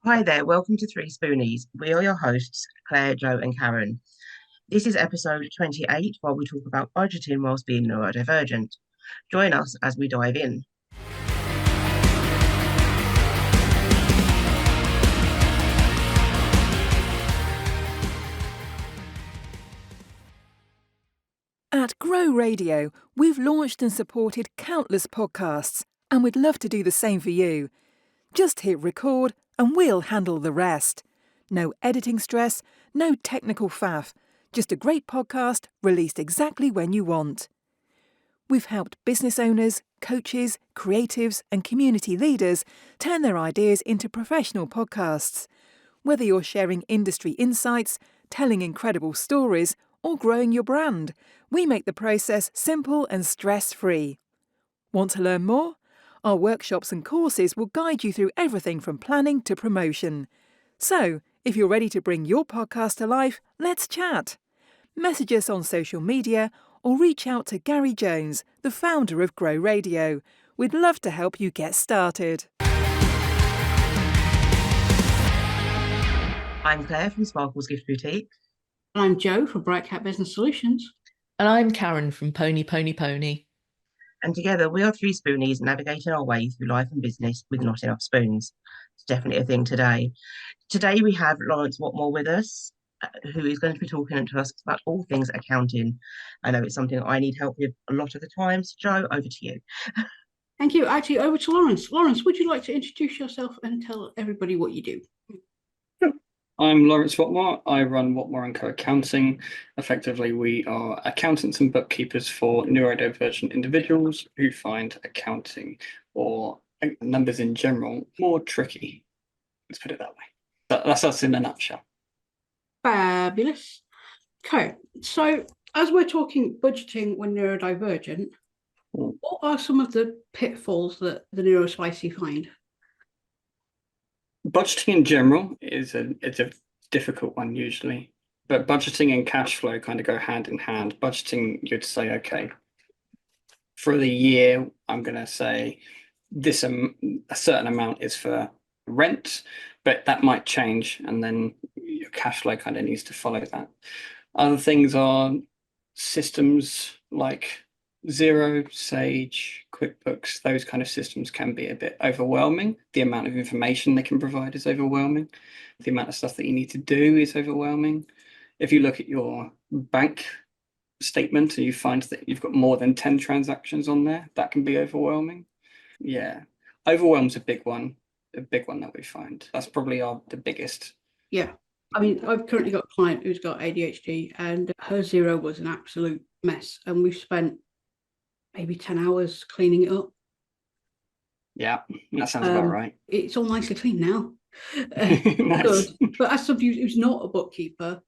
Hi there, welcome to 3Spoonies. We are your hosts, Claire, Joe, and Karen. This is episode 28, while we talk about budgeting whilst being neurodivergent. Join us as we dive in. At Grow Radio, we've launched and supported countless podcasts, and we'd love to do the same for you. Just hit record and we'll handle the rest. No editing stress, no technical faff, just a great podcast released exactly when you want. We've helped business owners, coaches, creatives, and community leaders turn their ideas into professional podcasts. Whether you're sharing industry insights, telling incredible stories, or growing your brand, we make the process simple and stress-free. Want to learn more? Our workshops and courses will guide you through everything from planning to promotion. So, if you're ready to bring your podcast to life, let's chat. Message us on social media or reach out to Gary Jones, the founder of Grow Radio. We'd love to help you get started. I'm Claire from Sparkle's Gift Boutique. I'm Joe from Bright Cat Business Solutions. And I'm Karen from Pony Pony Pony. And together we are 3Spoonies navigating our way through life and business with not enough spoons. It's definitely a thing today. Today we have Lawrence Watmore with us, who is going to be talking to us about all things accounting. I know it's something I need help with a lot of the time. So Joe, over to you. Thank you. Actually, over to Lawrence. Lawrence, would you like to introduce yourself and tell everybody what you do? I'm Lawrence Watmore. I run Watmore Co Accounting. Effectively, we are accountants and bookkeepers for neurodivergent individuals who find accounting or numbers in general more tricky. Let's put it that way. That's us in a nutshell. Fabulous. Okay, so as we're talking budgeting when neurodivergent, what are some of the pitfalls that the neurospicy find? Budgeting in general is a difficult one usually, but budgeting and cash flow kind of go hand in hand. Budgeting, you'd say, okay, for the year, I'm going to say this a certain amount is for rent, but that might change, and then your cash flow kind of needs to follow that. Other things are systems like Xero, Sage, QuickBooks. Those kind of systems can be a bit overwhelming. The amount of information they can provide is overwhelming. The amount of stuff that you need to do is overwhelming. If you look at your bank statement and you find that you've got more than 10 transactions on there, that can be overwhelming. Yeah, overwhelm's a big one that we find. That's probably the biggest. Yeah, I mean, I've currently got a client who's got ADHD, and her Xero was an absolute mess, and we've spent maybe 10 hours cleaning it up. Yeah, that sounds about right. It's all nicely clean now. Nice. Good. But as somebody who's not a bookkeeper,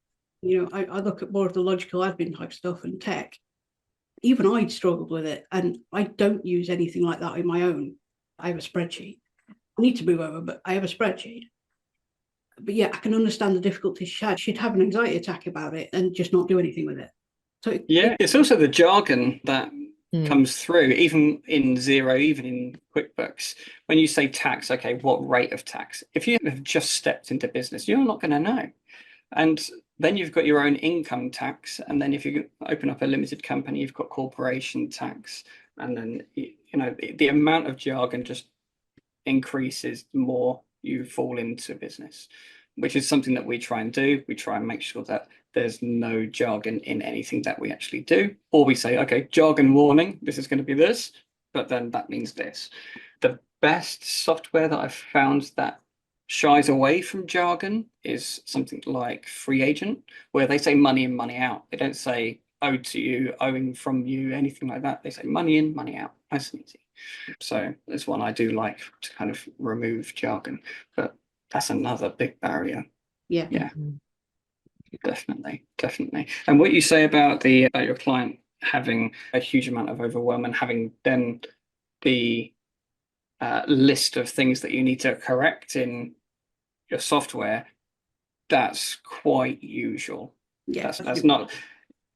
I look at more of the logical admin type stuff and tech. Even I'd struggled with it, and I don't use anything like that in my own. I have a spreadsheet. I need to move over, but I have a spreadsheet. But yeah, I can understand the difficulties. She'd have an anxiety attack about it and just not do anything with it. So it's also the jargon that comes through, even in Xero, even in QuickBooks. When you say tax, okay, what rate of tax? If you have just stepped into business, you're not going to know. And then you've got your own income tax. And then if you open up a limited company, you've got corporation tax. And then, the amount of jargon just increases the more you fall into business, which is something that we try and do. We try and make sure that there's no jargon in anything that we actually do. Or we say, okay, jargon warning, this is going to be this, but then that means this. The best software that I've found that shies away from jargon is something like Free Agent, where they say money in, money out. They don't say owed to you, owing from you, anything like that. They say money in, money out. Nice and easy. So there's one I do like to kind of remove jargon, but that's another big barrier. Yeah. Definitely. And what you say about your client having a huge amount of overwhelm and having then the list of things that you need to correct in your software, that's quite usual. Yeah, that's not.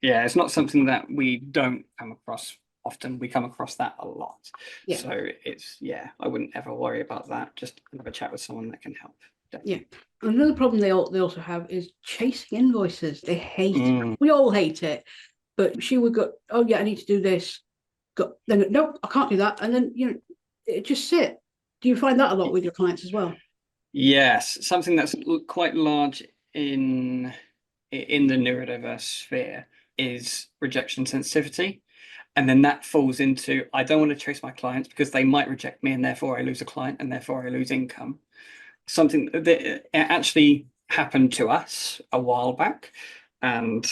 Yeah, it's not something that we don't come across often. We come across that a lot. Yeah. So I wouldn't ever worry about that. Just have a chat with someone that can help. Yeah. Another problem they also have is chasing invoices. They hate it. We all hate it. But she would go, oh yeah, I need to do this. Then nope, I can't do that. And then it just sit. Do you find that a lot with your clients as well? Yes, something that's quite large in the neurodiverse sphere is rejection sensitivity. And then that falls into, I don't want to chase my clients because they might reject me and therefore I lose a client and therefore I lose income. Something that actually happened to us a while back, and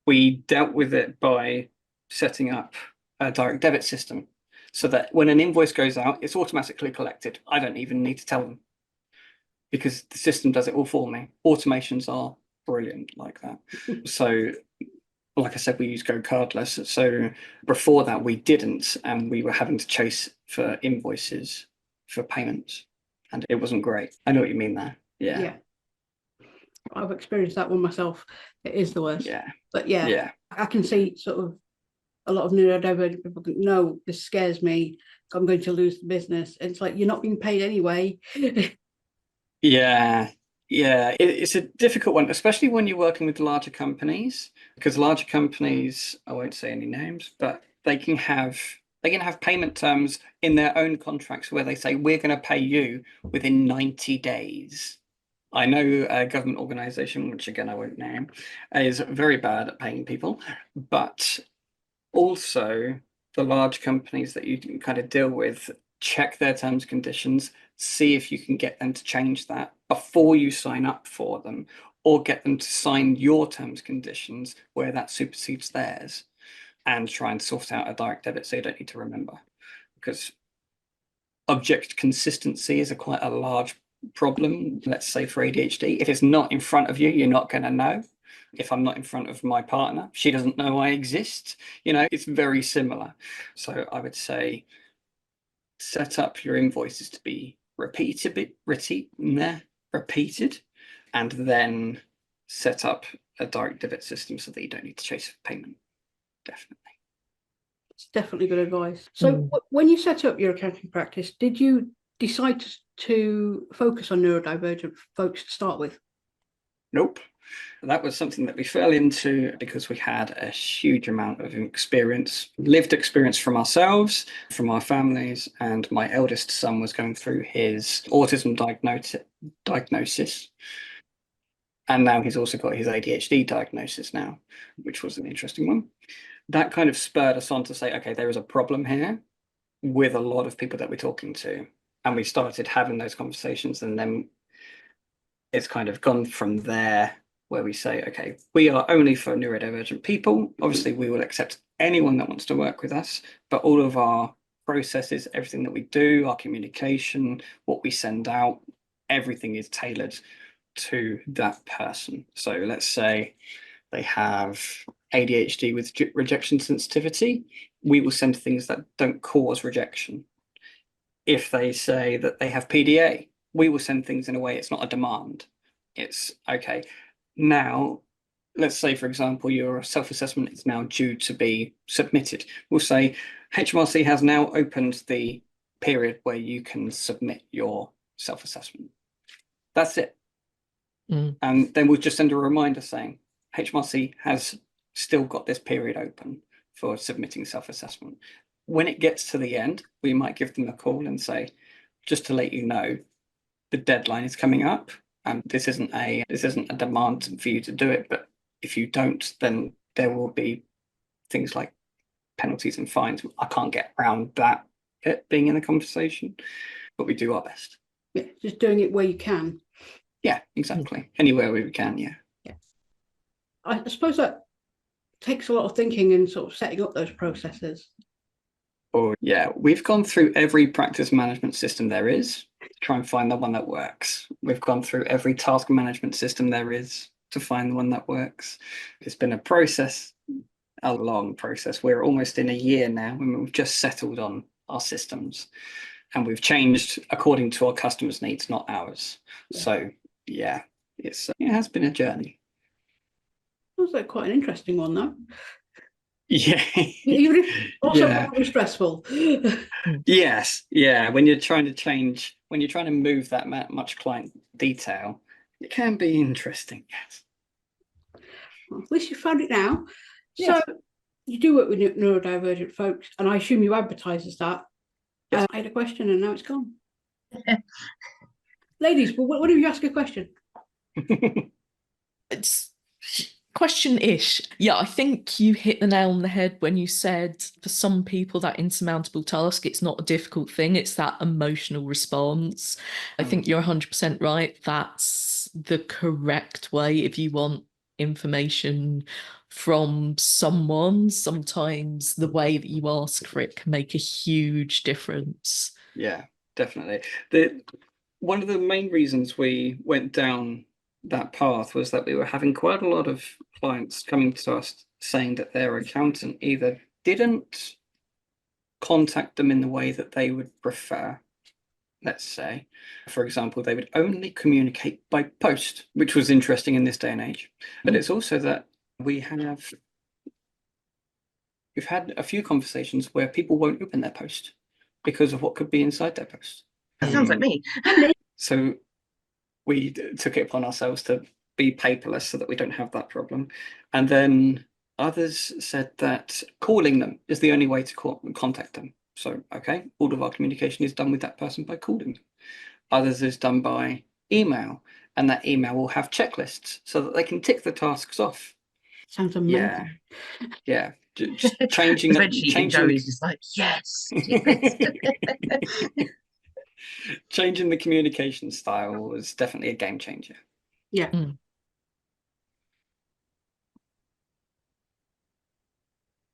we dealt with it by setting up a direct debit system so that when an invoice goes out, it's automatically collected. I don't even need to tell them because the system does it all for me. Automations are brilliant like that. So like I said, we use Go Cardless. So before that, we didn't, and we were having to chase for invoices for payments, and it wasn't great. I know what you mean there. Yeah. I've experienced that one myself. It is the worst. Yeah. But yeah, I can see sort of a lot of neurodivergent people go, no, this scares me. I'm going to lose the business. And it's like, you're not being paid anyway. Yeah. It's a difficult one, especially when you're working with larger companies, because larger companies, I won't say any names, but they can have payment terms in their own contracts where they say, we're going to pay you within 90 days. I know a government organization, which again I won't name, is very bad at paying people, but also the large companies that you can kind of deal with, check their terms and conditions, see if you can get them to change that before you sign up for them, or get them to sign your terms and conditions where that supersedes theirs, and try and sort out a direct debit so you don't need to remember. Because object consistency is quite a large problem, let's say for ADHD. If it's not in front of you, you're not going to know. If I'm not in front of my partner, she doesn't know I exist. It's very similar. So I would say set up your invoices to be repeated, and then set up a direct debit system so that you don't need to chase for payment. Definitely. It's definitely good advice. So when you set up your accounting practice, did you decide to focus on neurodivergent folks to start with? Nope. That was something that we fell into because we had a huge amount of lived experience from ourselves, from our families, and my eldest son was going through his autism diagnosis. And now he's also got his ADHD diagnosis now, which was an interesting one. That kind of spurred us on to say, okay, there is a problem here with a lot of people that we're talking to. And we started having those conversations, and then it's kind of gone from there where we say, okay, we are only for neurodivergent people. Obviously, we will accept anyone that wants to work with us, but all of our processes, everything that we do, our communication, what we send out, everything is tailored to that person. So let's say they have ADHD with rejection sensitivity, we will send things that don't cause rejection. If they say that they have PDA, we will send things in a way it's not a demand. It's okay. Now, let's say, for example, your self-assessment is now due to be submitted. We'll say HMRC has now opened the period where you can submit your self-assessment. That's it. And then we'll just send a reminder saying HMRC has still got this period open for submitting self-assessment. When it gets to the end, we might give them a call and say, just to let you know, the deadline is coming up, and this isn't a demand for you to do it, but if you don't, then there will be things like penalties and fines. I can't get around that being in the conversation, but we do our best. Yeah, just doing it where you can. Yeah, exactly. Anywhere we can, yeah. I suppose that takes a lot of thinking and sort of setting up those processes. Oh, yeah. We've gone through every practice management system there is to try and find the one that works. We've gone through every task management system there is to find the one that works. It's been a long process. We're almost in a year now when we've just settled on our systems, and we've changed according to our customers' needs, not ours. Yeah. So, yeah, it has been a journey. Sounds like quite an interesting one, though. Yeah. Even if also very stressful. Yes. Yeah. When you're trying to change when you're trying to move that much client detail, it can be interesting. Yes. Well, at least you found it now. Yes. So you do work with neurodivergent folks, and I assume you advertise as that. Yes. I had a question and now it's gone. Ladies, well, what if you ask a question? It's question-ish. Yeah, I think you hit the nail on the head when you said for some people that insurmountable task, it's not a difficult thing, it's that emotional response. I think you're 100% right. That's the correct way if you want information from someone. Sometimes the way that you ask for it can make a huge difference. Yeah, definitely. One of the main reasons we went down that path was that we were having quite a lot of clients coming to us saying that their accountant either didn't contact them in the way that they would prefer. Let's say, for example, they would only communicate by post, which was interesting in this day and age. But it's also that we've had a few conversations where people won't open their post because of what could be inside their post. That sounds like me. So we took it upon ourselves to be paperless so that we don't have that problem. And then others said that calling them is the only way to contact them. So, okay, all of our communication is done with that person by calling them. Others is done by email, and that email will have checklists so that they can tick the tasks off. Sounds amazing. Yeah. Just changing Spreadsheet Joe is just like, yes. Changing the communication style was definitely a game changer. Yeah.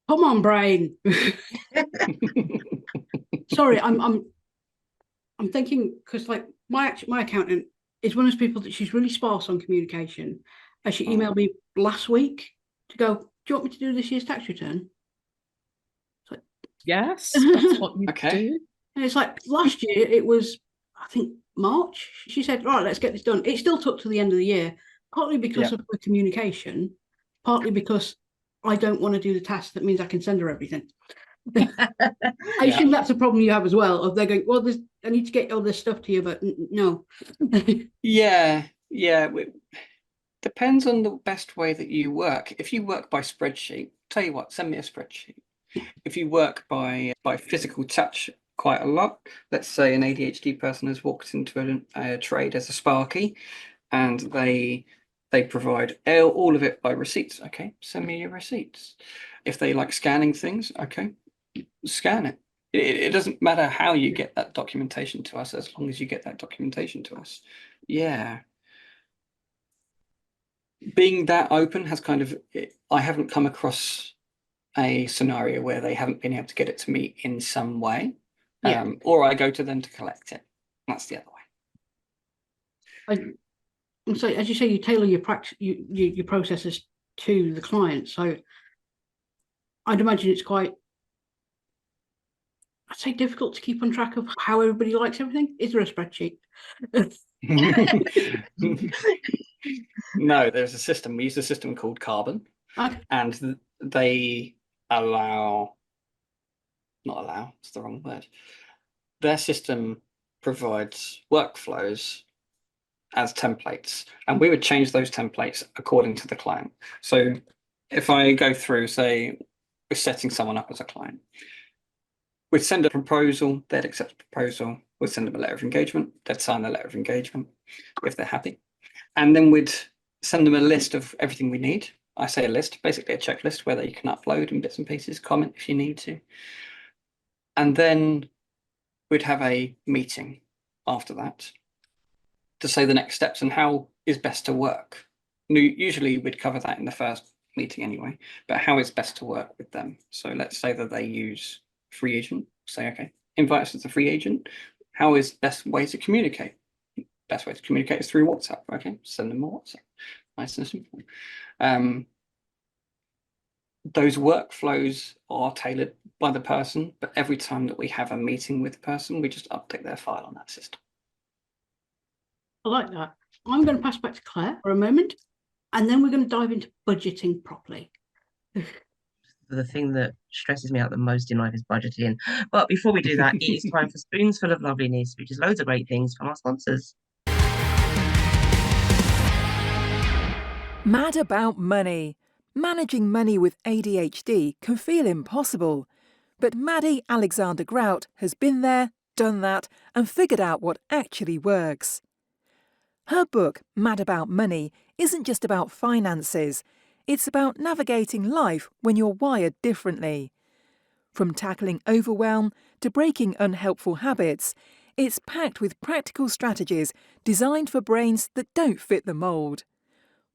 Come on, brain. Sorry, I'm thinking because like my accountant is one of those people that she's really sparse on communication. And she emailed me last week to go, do you want me to do this year's tax return? Like, yes, that's what you do. And it's like last year it was, I think, March. She said, right, let's get this done. It still took to the end of the year, partly because of the communication, partly because I don't want to do the task that means I can send her everything. I assume that's a problem you have as well. Of they're going, well, I need to get all this stuff to you, but no. Yeah. Depends on the best way that you work. If you work by spreadsheet, tell you what, send me a spreadsheet. If you work by physical touch quite a lot, let's say an ADHD person has walked into a trade as a Sparky, and they provide all of it by receipts. Okay, send me your receipts. If they like scanning things, okay, scan it. It doesn't matter how you get that documentation to us, as long as you get that documentation to us. Yeah. Being that open has kind of, I haven't come across a scenario where they haven't been able to get it to me in some way, or I go to them to collect it. That's the other way. So as you say, you tailor your processes to the client. So I'd imagine it's quite, I'd say, difficult to keep on track of how everybody likes everything. Is there a spreadsheet? No, there's a system. We use a system called Carbon, and they it's the wrong word. Their system provides workflows as templates, and we would change those templates according to the client. So if I go through, say, we're setting someone up as a client, we'd send a proposal, they'd accept the proposal, we'd send them a letter of engagement, they'd sign the letter of engagement if they're happy. And then we'd send them a list of everything we need. I say a list, basically a checklist where they can upload in bits and pieces, comment if you need to. And then we'd have a meeting after that to say the next steps and how is best to work. Usually we'd cover that in the first meeting anyway, but how is best to work with them. So let's say that they use free agent, say, okay, invite us as a free agent. How is best way to communicate? Best way to communicate is through WhatsApp. Okay, send them a WhatsApp. Nice and simple. Those workflows are tailored by the person, but every time that we have a meeting with the person, we just update their file on that system. I like that. I'm going to pass back to Claire for a moment, and then we're going to dive into budgeting properly. the thing that stresses me out the most in life is budgeting. But before we do that, it is time for Spoons Full of Loveliness, which is loads of great things from our sponsors. Mad about money. Managing money with ADHD can feel impossible. But Maddie Alexander Grout has been there, done that, and figured out what actually works. Her book, Mad About Money, isn't just about finances. It's about navigating life when you're wired differently. From tackling overwhelm to breaking unhelpful habits, it's packed with practical strategies designed for brains that don't fit the mould.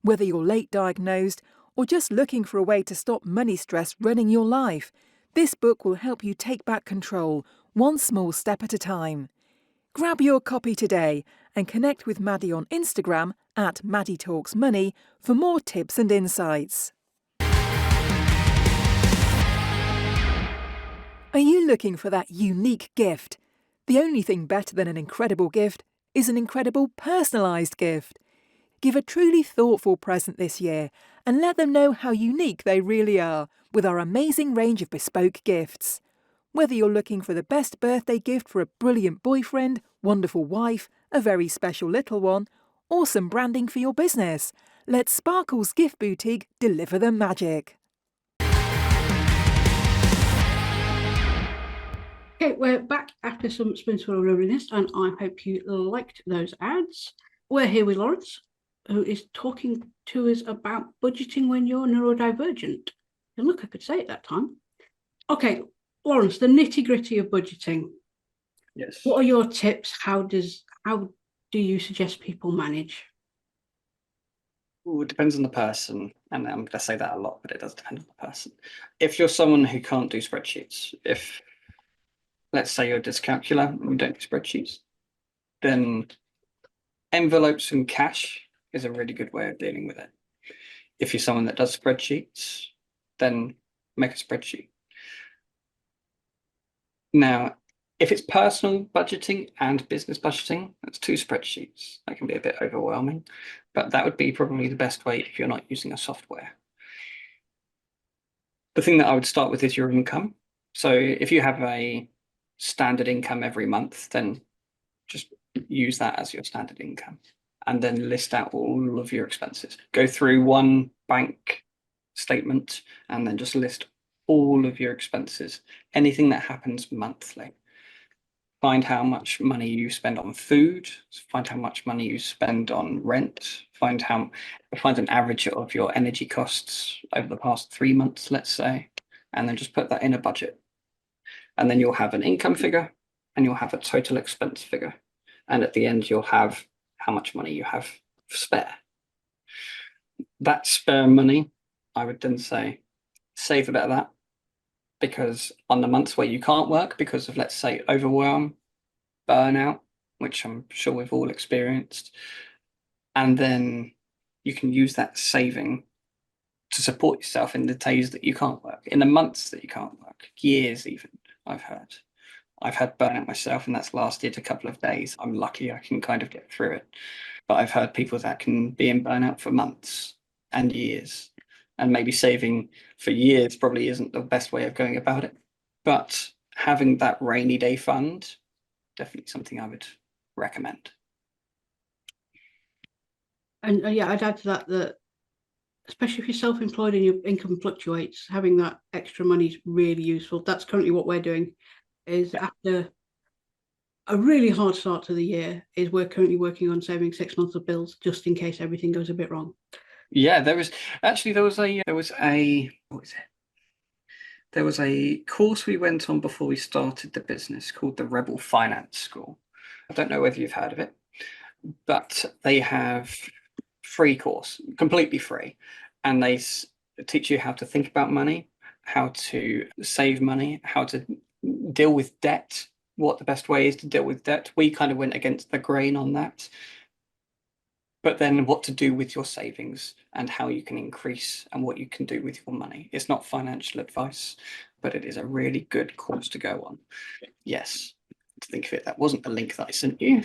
Whether you're late diagnosed or just looking for a way to stop money stress running your life, this book will help you take back control, one small step at a time. Grab your copy today and connect with Maddie on Instagram at Maddie Talks Money for more tips and insights. Are you looking for that unique gift? The only thing better than an incredible gift is an incredible personalised gift. Give a truly thoughtful present this year and let them know how unique they really are with our amazing range of bespoke gifts. Whether you're looking for the best birthday gift for a brilliant boyfriend, wonderful wife, a very special little one, or some branding for your business, let Sparkle's Gift Boutique deliver the magic. Okay, we're back after some Spoonful of Loneliness, and I hope you liked those ads. We're here with Lawrence, who is talking to us about budgeting when you're neurodivergent. And look, I could say it that time. Okay, Lawrence, the nitty-gritty of budgeting. Yes. What are your tips? How do you suggest people manage? Ooh, it depends on the person, and I'm going to say that a lot, but it does depend on the person. If you're someone who can't do spreadsheets, if let's say you're a dyscalculic and you don't do spreadsheets, then envelopes and cash is a really good way of dealing with it. If you're someone that does spreadsheets, then make a spreadsheet. Now, if it's personal budgeting and business budgeting, that's two spreadsheets. That can be a bit overwhelming, but that would be probably the best way if you're not using a software. The thing that I would start with is your income. So if you have a standard income every month, then just use that as your standard income and then list out all of your expenses. Go through one bank statement and then just list all of your expenses, anything that happens monthly. Find how much money you spend on food, find how much money you spend on rent, find an average of your energy costs over the past 3 months, let's say, and then just put that in a budget. And then you'll have an income figure and you'll have a total expense figure. And at the end, you'll have how much money you have spare. That spare money, I would then say, save a bit of that, because on the months where you can't work because of, let's say, overwhelm, burnout, which I'm sure we've all experienced, and then you can use that saving to support yourself in the days that you can't work, in the months that you can't work, years even, I've heard. I've had burnout myself, and that's lasted a couple of days. I'm lucky I can kind of get through it. But I've heard people that can be in burnout for months and years, and maybe saving for years probably isn't the best way of going about it. But having that rainy day fund, definitely something I would recommend. And yeah, I'd add to that especially if you're self-employed and your income fluctuates, having that extra money is really useful. That's currently what we're doing. Is after a really hard start to the year, is we're currently working on saving 6 months of bills just in case everything goes a bit wrong. Yeah, there was a course we went on before we started the business called the Rebel Finance School. I don't know whether you've heard of it, but they have free course, completely free, and they teach you how to think about money, how to save money, how to deal with debt, what the best way is to deal with debt. We kind of went against the grain on that. But then what to do with your savings and how you can increase and what you can do with your money. It's not financial advice, but it is a really good course to go on. Yes, to think of it, that wasn't the link that I sent you,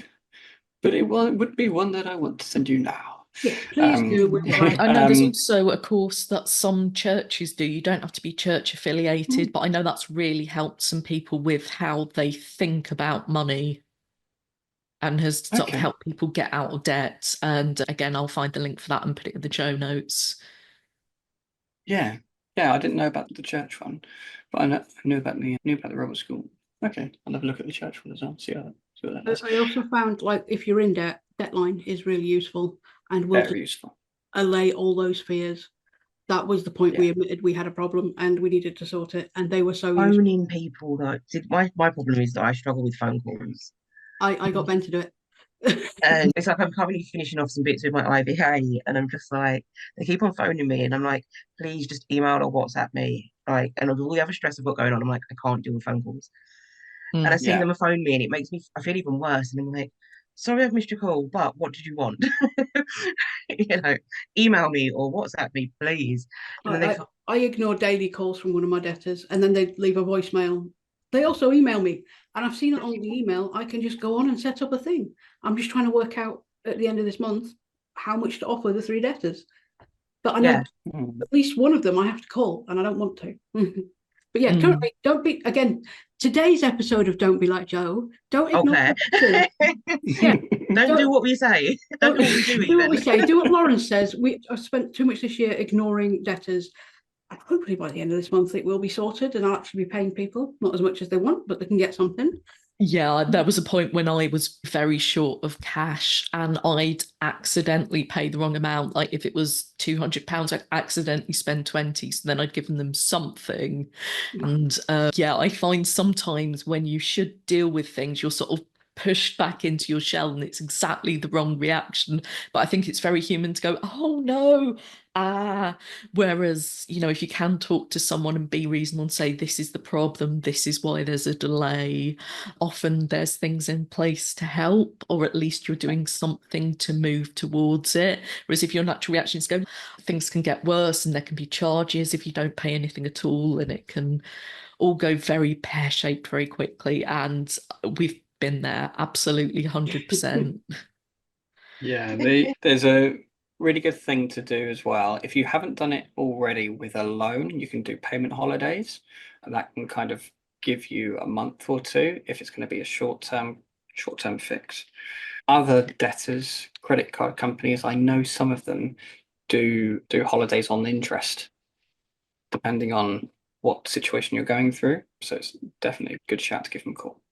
but it would be one that I want to send you now. Yeah, please do. With the right. I know there's also a course that some churches do. You don't have to be church affiliated, but I know that's really helped some people with how they think about money and has sort of helped people get out of debt. And again, I'll find the link for that and put it in the show notes. Yeah, I didn't know about the church one, but I knew about the Robert School. Okay, I'll have a look at the church one as well. See what that does. I also found, like, if you're in debt, Deadline is really useful and will Very useful. allay all those fears. That was the point we admitted we had a problem and we needed to sort it, and they were so useful. Phoning people, though. My problem is that I struggle with phone calls. I got Ben to do it. And it's like I'm currently finishing off some bits with my IVA, and I'm just like, they keep on phoning me, and I'm like, please just email or WhatsApp me. Like, and with all the other stress I've got going on, I'm like, I can't deal with phone calls. And I see them phone me, and it makes me, I feel even worse. And I'm like, sorry, I've missed your call, but what did you want? Email me or WhatsApp me, please. And then I ignore daily calls from one of my debtors, and then they leave a voicemail. They also email me, and I've seen it on the email. I can just go on and set up a thing. I'm just trying to work out at the end of this month how much to offer the 3 debtors. But I know at least one of them I have to call, and I don't want to. But yeah, currently, don't be, again, today's episode of Don't Be Like Joe. Don't ignore Don't do what we say. Don't do what we do. Do what we say. Do what Lawrence says. I've spent too much this year ignoring debtors. And hopefully by the end of this month it will be sorted and I'll actually be paying people, not as much as they want, but they can get something. Yeah, there was a point when I was very short of cash and I'd accidentally pay the wrong amount. Like if it was £200, I'd accidentally spend 20, so then I'd given them something. And I find sometimes when you should deal with things, you're sort of pushed back into your shell and it's exactly the wrong reaction. But I think it's very human to go, oh no, whereas, if you can talk to someone and be reasonable and say, this is the problem, this is why there's a delay, often there's things in place to help, or at least you're doing something to move towards it. Whereas if your natural reaction is go, things can get worse and there can be charges if you don't pay anything at all, and it can all go very pear-shaped very quickly. And we've been there, absolutely 100%. Yeah, there's a really good thing to do as well. If you haven't done it already with a loan, you can do payment holidays, and that can kind of give you a month or two if it's going to be a short-term fix. Other debtors, credit card companies, I know some of them do holidays on interest, depending on what situation you're going through. So it's definitely a good shout to give them a call.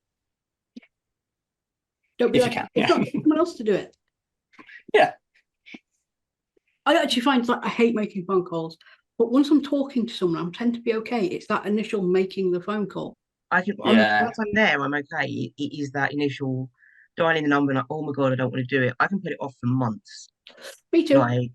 Don't be like, you've got someone else to do it. Yeah. I actually find I hate making phone calls, but once I'm talking to someone, I tend to be okay. It's that initial making the phone call. Once I'm there, I'm okay. It is that initial dialing the number and like, oh my God, I don't want to do it. I can put it off for months. Me too. Like,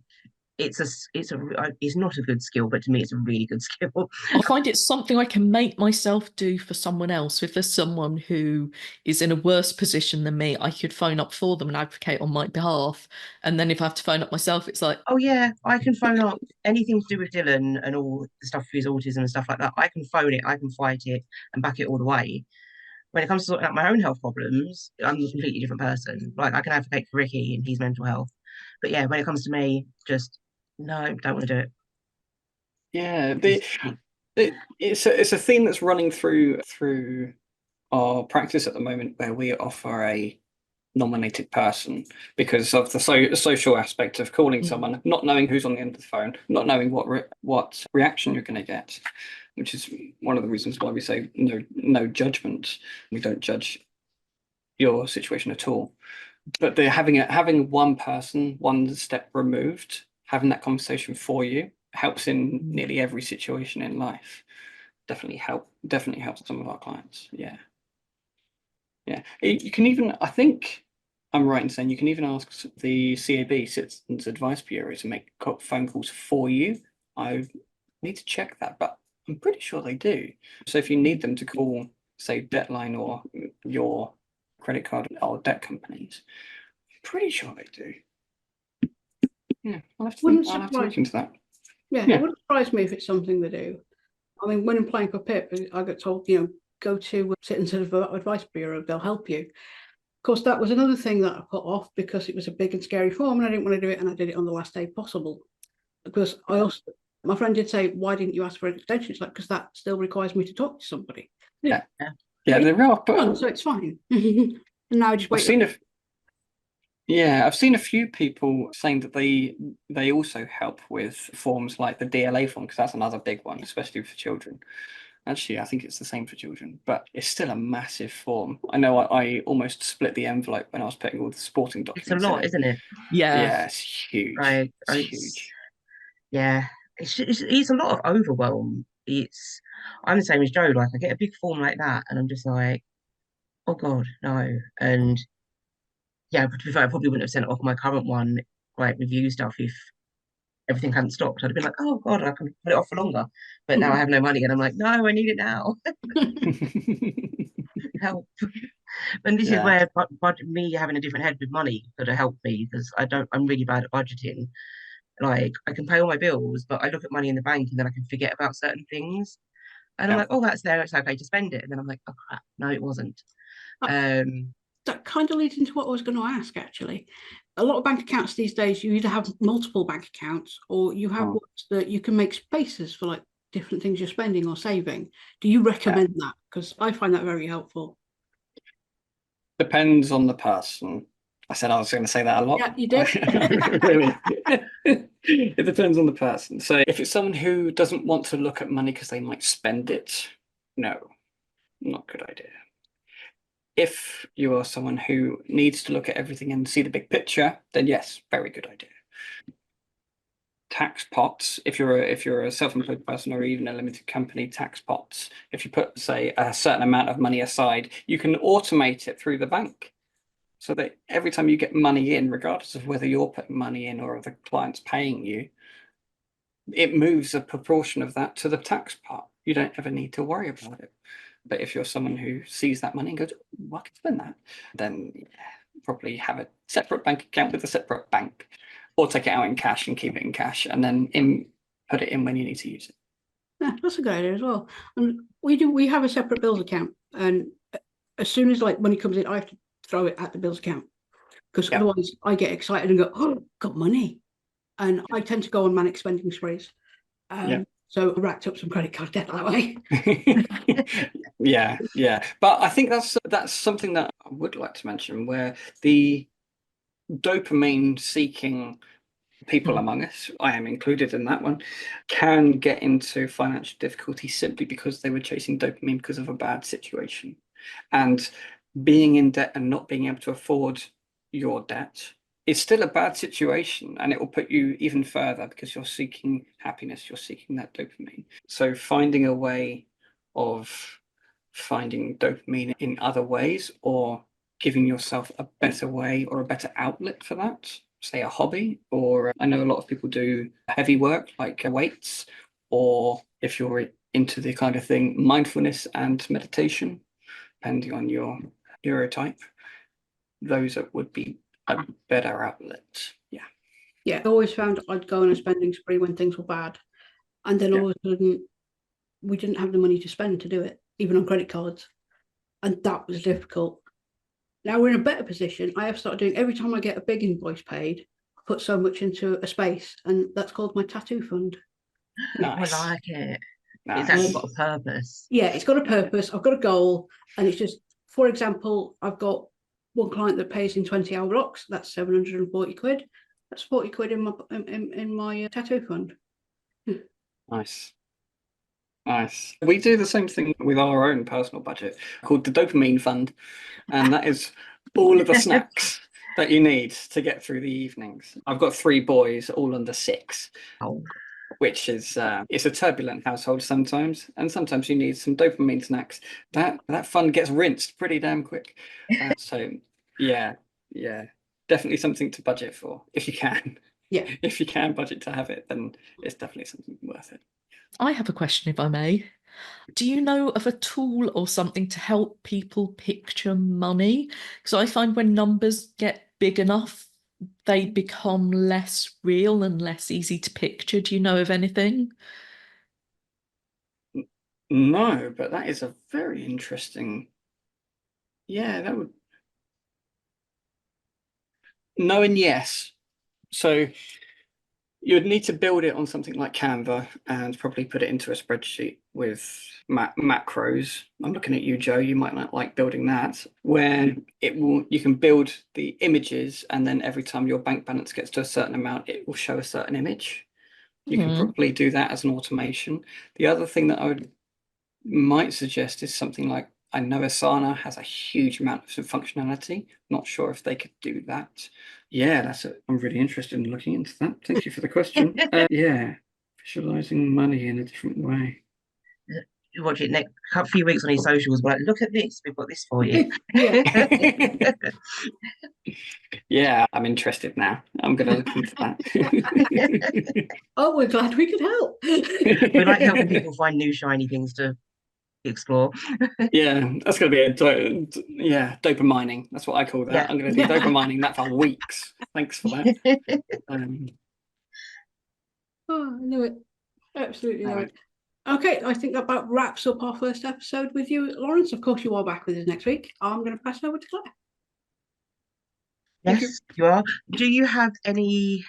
it's not a good skill, but to me, it's a really good skill. I find it's something I can make myself do for someone else. If there's someone who is in a worse position than me, I could phone up for them and advocate on my behalf. And then if I have to phone up myself, it's like, oh yeah, I can phone up anything to do with Dylan and all the stuff with his autism and stuff like that. I can phone it, I can fight it and back it all the way. When it comes to sorting out my own health problems, I'm a completely different person. Like I can advocate for Ricky and his mental health. But yeah, when it comes to me, just no, don't want to do it. Yeah, it's a theme that's running through our practice at the moment, where we offer a nominated person because of the social aspect of calling someone, not knowing who's on the end of the phone, not knowing what reaction you're going to get, which is one of the reasons why we say no judgment. We don't judge your situation at all. But having one person, one step removed, having that conversation for you helps in nearly every situation in life. Definitely helps some of our clients. Yeah. You can even, I think I'm right in saying you can even ask the CAB, Citizens Advice Bureau, to make phone calls for you. I need to check that, but I'm pretty sure they do. So if you need them to call, say, Deadline or your credit card or debt companies, I'm pretty sure they do. Yeah, I'll have to look into that. Yeah, it wouldn't surprise me if it's something they do. I mean, when applying for PIP, I got told, go to Citizens Advice Bureau, they'll help you. Of course, that was another thing that I put off because it was a big and scary form and I didn't want to do it, and I did it on the last day possible. Because my friend did say, why didn't you ask for an extension? It's like, because that still requires me to talk to somebody. Yeah, there are, but so it's fine. And now I just wait. I've seen a few people saying that they also help with forms like the DLA form, because that's another big one, especially for children. Actually, I think it's the same for children, but it's still a massive form. I know I almost split the envelope when I was putting all the sporting documents It's a lot, in. isn't it? Yeah, it's huge. Right. It's huge. Yeah, it's a lot of overwhelm. I'm the same as Joe. Like, I get a big form like that, and I'm just like, oh God, no. And yeah, but to be fair, I probably wouldn't have sent off my current one, like review stuff, if everything hadn't stopped. I'd have been like, oh God, I can put it off for longer. But now I have no money, and I'm like, no, I need it now. Help. And this is where me having a different head with money could have helped me, because I'm really bad at budgeting. Like, I can pay all my bills, but I look at money in the bank and then I can forget about certain things. And I'm like, oh, that's there, it's okay to spend it. And then I'm like, oh crap, no, it wasn't. That kind of leads into what I was going to ask, actually. A lot of bank accounts these days, you either have multiple bank accounts or you have ones that you can make spaces for like different things you're spending or saving. Do you recommend that? Because I find that very helpful. Depends on the person. I said I was going to say that a lot. Yeah, you did. Really. It depends on the person. So if it's someone who doesn't want to look at money because they might spend it, no, not a good idea. If you are someone who needs to look at everything and see the big picture, then yes, very good idea. Tax pots, if you're a self-employed person or even a limited company, tax pots, if you put, say, a certain amount of money aside, you can automate it through the bank. So that every time you get money in, regardless of whether you're putting money in or the client's paying you, it moves a proportion of that to the tax pot. You don't ever need to worry about it. But if you're someone who sees that money and goes, oh, I can spend that, then probably have a separate bank account with a separate bank, or take it out in cash and keep it in cash, and then put it in when you need to use it. Yeah, that's a good idea as well. And we have a separate bills account, and as soon as like money comes in, I have to throw it at the bills account, because otherwise I get excited and go, oh, got money. And I tend to go on manic spending sprees. So I racked up some credit card debt that way. Yeah. But I think that's something that I would like to mention, where the dopamine-seeking people among us, I am included in that one, can get into financial difficulty simply because they were chasing dopamine because of a bad situation. And being in debt and not being able to afford your debt is still a bad situation, and it will put you even further because you're seeking happiness, you're seeking that dopamine. So finding a way of finding dopamine in other ways, or giving yourself a better way or a better outlet for that, say a hobby, or I know a lot of people do heavy work like weights, or if you're into the kind of thing, mindfulness and meditation, depending on your neurotype, those would be a better outlet. I always found I'd go on a spending spree when things were bad, and then all of a sudden we didn't have the money to spend to do it, even on credit cards, and that was difficult. Now we're in a better position. I have started doing, every time I get a big invoice paid, I put so much into a space, and that's called my tattoo fund. Nice. I like it. Nice. It's actually got a purpose. Yeah, it's got a purpose. I've got a goal, and it's just, for example, I've got one client that pays in 20-hour blocks. That's 740 quid. That's 40 quid in my tattoo fund. Nice. We do the same thing with our own personal budget called the dopamine fund, and that is all of the snacks that you need to get through the evenings. I've got 3 boys, all under 6. Which is it's a turbulent household sometimes, and sometimes you need some dopamine snacks. That fund gets rinsed pretty damn quick. So yeah, definitely something to budget for if you can. Yeah, if you can budget to have it, then it's definitely something worth it. I have a question, if I may. Do you know of a tool or something to help people picture money? Because I find when numbers get big enough, they become less real and less easy to picture. Do you know of anything? No, but that is a very interesting. Yeah, No and yes. So you would need to build it on something like Canva and probably put it into a spreadsheet with macros. I'm looking at you, Joe. You might not like building that, where you can build the images, and then every time your bank balance gets to a certain amount, it will show a certain image. You can probably do that as an automation. The other thing that I might suggest is something like, I know Asana has a huge amount of functionality. Not sure if they could do that. Yeah, I'm really interested in looking into that. Thank you for the question. Yeah, visualizing money in a different way. You watch it next few weeks on his socials. We're like, look at this. We've got this for you. Yeah, I'm interested now. I'm going to look into that. Oh, we're glad we could help. We like helping people find new shiny things to explore. Yeah, that's going to be dopamining. That's what I call that. Yeah. I'm going to do dopamining that for weeks. Thanks for that. Oh, I know it. Absolutely know it. Okay, I think that about wraps up our first episode with you, Lawrence. Of course, you are back with us next week. I'm going to pass it over to Claire. Yes, you are. Do you have any?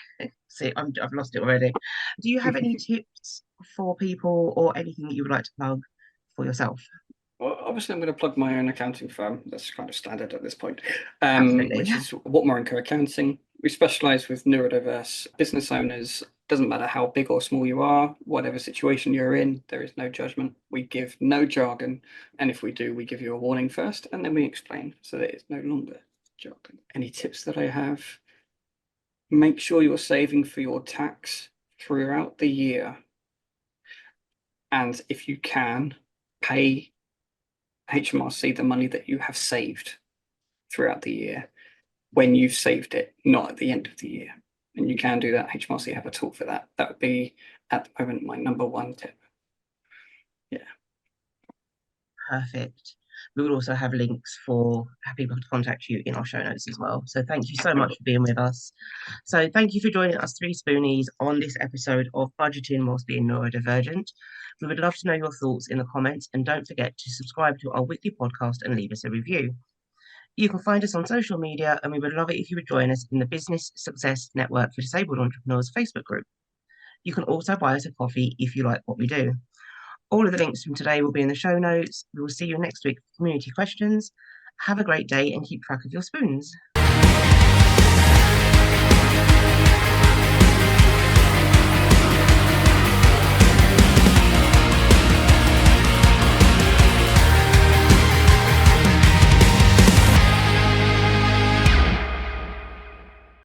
See, I've lost it already. Do you have any tips for people or anything that you would like to plug for yourself? Well, obviously, I'm going to plug my own accounting firm. That's kind of standard at this point, Absolutely. which is Watmore Co Accounting. We specialise with neurodiverse business owners. Doesn't matter how big or small you are, whatever situation you're in, there is no judgment. We give no jargon, and if we do, we give you a warning first, and then we explain so that it's no longer jargon. Any tips that I have? Make sure you're saving for your tax throughout the year, and if you can, pay HMRC the money that you have saved throughout the year when you've saved it, not at the end of the year. And you can do that. HMRC have a tool for that. That would be, at the moment, my number one tip. Yeah. Perfect. We will also have links for people to contact you in our show notes as well. So thank you so much for being with us. So thank you for joining us, 3Spoonies, on this episode of Budgeting Whilst Being Neurodivergent. We would love to know your thoughts in the comments, and don't forget to subscribe to our weekly podcast and leave us a review. You can find us on social media, and we would love it if you would join us in the Business Success Network for Disabled Entrepreneurs Facebook group. You can also buy us a coffee if you like what we do. All of the links from today will be in the show notes. We will see you next week for community questions. Have a great day and keep track of your spoons.